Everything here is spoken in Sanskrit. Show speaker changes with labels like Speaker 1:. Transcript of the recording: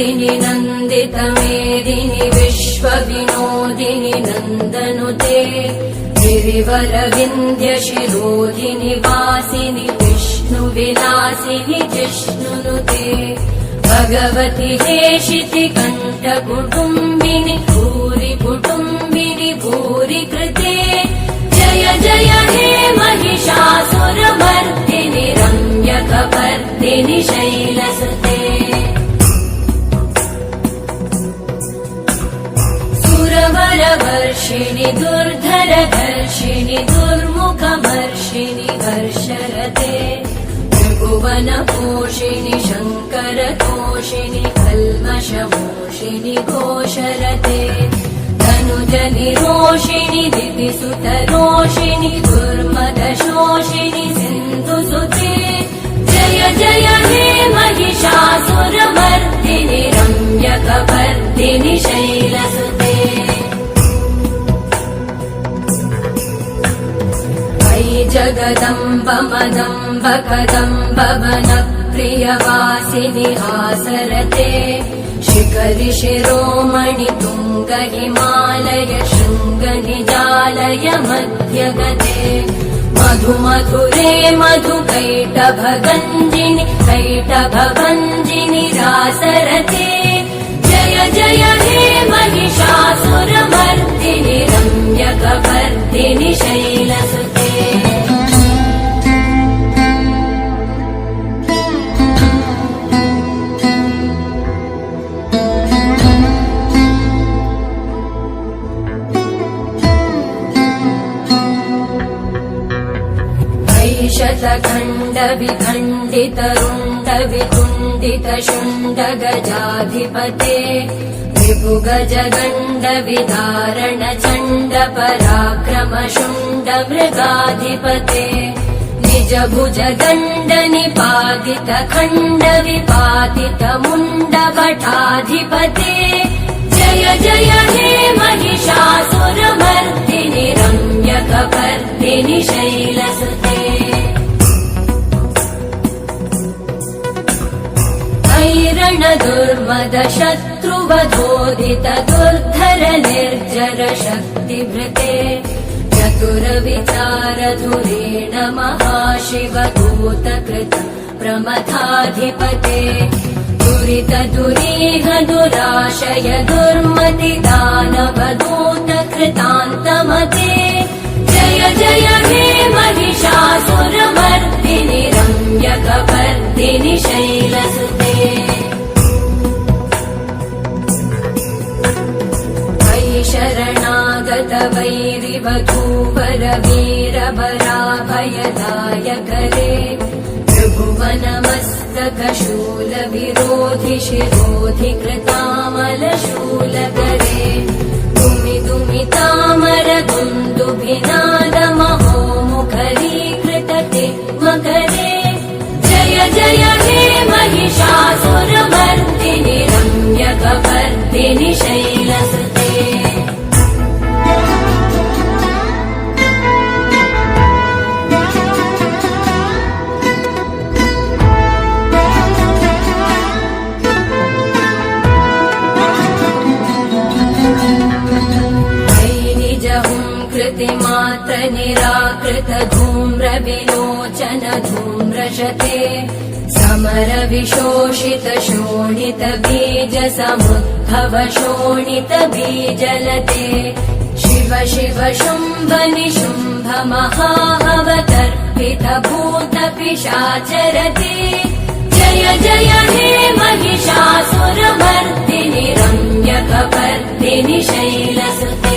Speaker 1: नन्दिनि नन्दितमेदिनि विश्वविनोदिनि नन्दनुते गिरिवरविन्ध्यशिरोधिनि वासिनि विष्णुविलासिनि जिष्णुनुते भगवति हेशिति कण्ठकुटुम्बिनि भूरि कुटुम्बिनि भूरि कृते जय जय हे महिषासुरमर्दिनि रम्यकपर्दिनि शैलसुते सुरवरवर्षिणि दुर्धरधर्षिणि दुर्मुखमर्षिणि वर्षरते त्रिभुवनपोषिणि शङ्करतोषिणि कल्मषमोषिणि घोषरते तनुजनिरोषिणि दितिसुतरोषिणि दुर्मदशोषिणि सिन्धुसुते जय जय हे महिषासुरमर्दिनि रम्यकपर्दिनि शैलसुते जगदम्ब मदम्ब कदम्ब वनप्रियवासिनि हासरते शिखरि शिरोमणि तुङ्ग हिमालय शृङ्ग निजालय मध्यगते मधुमधुरे मधुकैटभगञ्जिनि कैटभभञ्जिनि रासरते जय जय हे महिषासुरमर्दिनि रम्यकपर्दिनि शैलसुते शतखण्ड विखण्डित रुण्ड वितुण्डित शुण्ड गजाधिपते विभुगजगण्ड विदारण चण्ड पराक्रम शुण्ड मृगाधिपते निज भुज गण्ड निपातित खण्ड विपातित मुण्ड भटाधिपते जय जय हे महिषासुरमर्दिनि रम्यकपर्दिनि शैलसुते ऐरण दुर्मद शत्रुवधोदित दुर्धर निर्जर शक्तिभृते चतुर विचार धुरेण महाशिव दूतकृत प्रमथाधिपते दुरित दुरीह दुराशय दुर्मति दानव दूत कृतान्तमते जय जय हे महिषासुरमर्दिनि रम्यकपर्दिनि शैलसुते शरणागत वैरिवधूवर वीरवराभयदायकरे त्रिभुवनमस्तक शूल विरोधि शिरोधि कृतामलशूलकरे दुमि दुमि तामर दुन्दुभिनाद महोमुखरीकृतते मकरे जय जय हे महिषासुरमर्दिनि रम्यकपर्दिनि शैलसुते मात्र निराकृत धूम्र विलोचन धूम्रशते समर विशोषित शोणित बीज समुद्भव शोणित बीजलते शिव शिव शुम्भ निशुम्भ महाहवतर्पित भूत पिशाचरते जय जय हे महिषासुरमर्दिनि रम्यकपर्दिनि शैलसुते